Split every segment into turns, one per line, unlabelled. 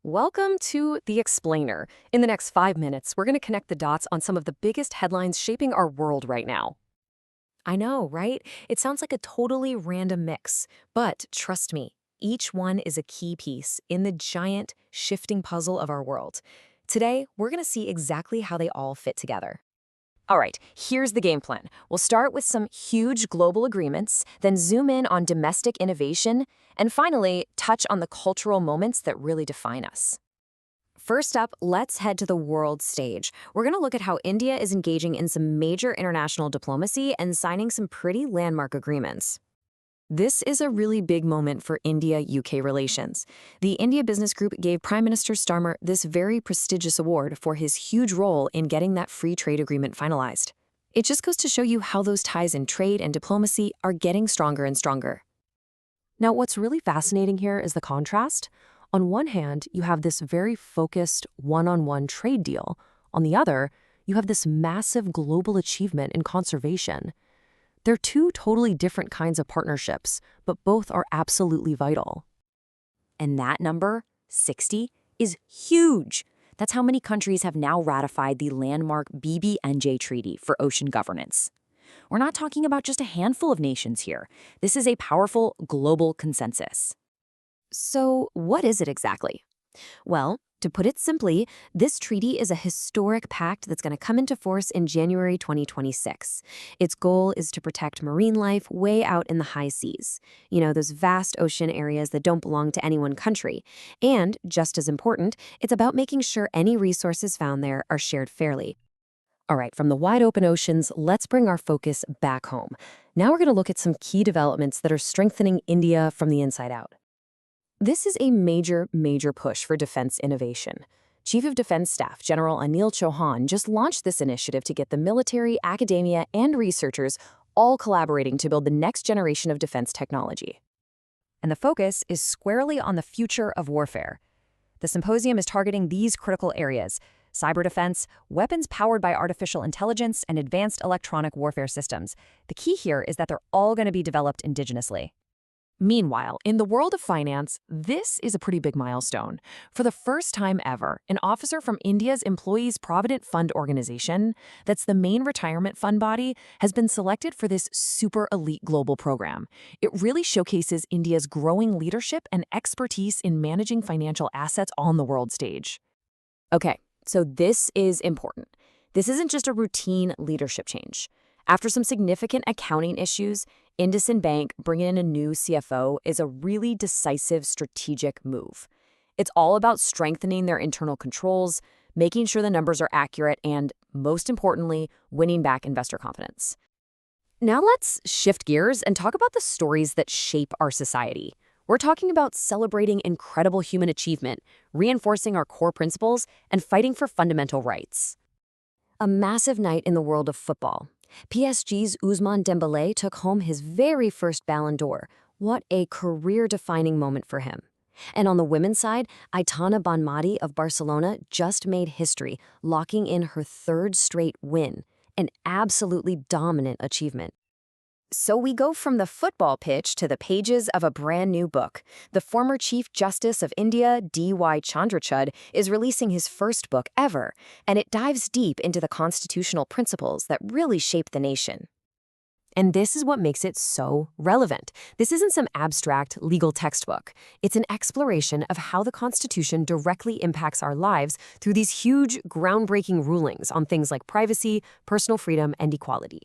Welcome to The Explainer. In the next 5 minutes, we're going to connect the dots on some of the biggest headlines shaping our world right now. I know, right? It sounds like a totally random mix, but trust me, each one is a key piece in the giant, shifting puzzle of our world. Today, we're going to see exactly how they all fit together. All right, here's the game plan. We'll start with some huge global agreements, then zoom in on domestic innovation, and finally, touch on the cultural moments that really define us. First up, let's head to the world stage. We're going to look at how India is engaging in some major international diplomacy and signing some pretty landmark agreements. This is a really big moment for India-UK relations. The India Business Group gave Prime Minister Starmer this very prestigious award for his huge role in getting that free trade agreement finalized. It just goes to show you how those ties in trade and diplomacy are getting stronger and stronger. Now, what's really fascinating here is the contrast. On one hand, you have this very focused one-on-one trade deal. On the other, you have this massive global achievement in conservation. They're two totally different kinds of partnerships, but both are absolutely vital. And that number, 60, is huge. That's how many countries have now ratified the landmark BBNJ Treaty for Ocean Governance. We're not talking about just a handful of nations here. This is a powerful global consensus. So what is it exactly? Well, to put it simply, this treaty is a historic pact that's going to come into force in January 2026. Its goal is to protect marine life way out in the high seas. Those vast ocean areas that don't belong to any one country. And, just as important, it's about making sure any resources found there are shared fairly. All right, from the wide open oceans, let's bring our focus back home. Now we're going to look at some key developments that are strengthening India from the inside out. This is a major push for defense innovation. Chief of Defense Staff General Anil Chauhan just launched this initiative to get the military, academia, and researchers all collaborating to build the next generation of defense technology. And the focus is squarely on the future of warfare. The symposium is targeting these critical areas: cyber defense, weapons powered by artificial intelligence, and advanced electronic warfare systems. The key here is that they're all going to be developed indigenously. Meanwhile, in the world of finance, this is a pretty big milestone. For the first time ever, an officer from India's Employees Provident Fund organization, that's the main retirement fund body, has been selected for this super elite global program. It really showcases India's growing leadership and expertise in managing financial assets on the world stage. Okay, so this is important. This isn't just a routine leadership change. After some significant accounting issues, IndusInd Bank bringing in a new CFO is a really decisive strategic move. It's all about strengthening their internal controls, making sure the numbers are accurate, and, most importantly, winning back investor confidence. Now let's shift gears and talk about the stories that shape our society. We're talking about celebrating incredible human achievement, reinforcing our core principles, and fighting for fundamental rights. A massive night in the world of football. PSG's Ousmane Dembélé took home his very first Ballon d'Or. What a career-defining moment for him. And on the women's side, Aitana Bonmati of Barcelona just made history, locking in her third straight win. An absolutely dominant achievement. So we go from the football pitch to the pages of a brand new book. The former Chief Justice of India, D.Y. Chandrachud, is releasing his first book ever, and it dives deep into the constitutional principles that really shape the nation. And this is what makes it so relevant. This isn't some abstract legal textbook. It's an exploration of how the Constitution directly impacts our lives through these huge, groundbreaking rulings on things like privacy, personal freedom, and equality.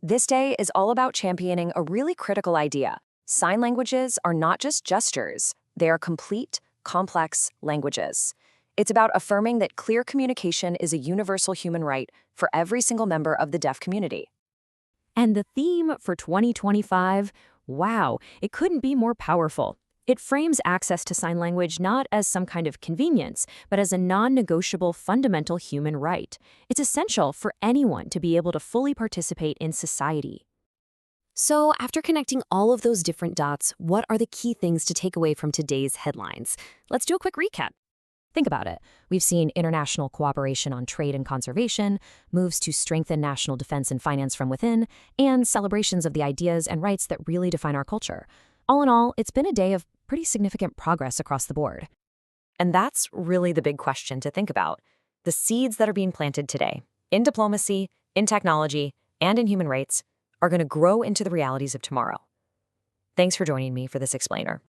This day is all about championing a really critical idea. Sign languages are not just gestures. They are complete, complex languages. It's about affirming that clear communication is a universal human right for every single member of the deaf community. And the theme for 2025, wow, it couldn't be more powerful. It frames access to sign language not as some kind of convenience, but as a non-negotiable fundamental human right. It's essential for anyone to be able to fully participate in society. So, after connecting all of those different dots, what are the key things to take away from today's headlines? Let's do a quick recap. Think about it. We've seen international cooperation on trade and conservation, moves to strengthen national defense and finance from within, and celebrations of the ideas and rights that really define our culture. All in all, it's been a day of pretty significant progress across the board. And that's really the big question to think about. The seeds that are being planted today, in diplomacy, in technology, and in human rights, are going to grow into the realities of tomorrow. Thanks for joining me for this explainer.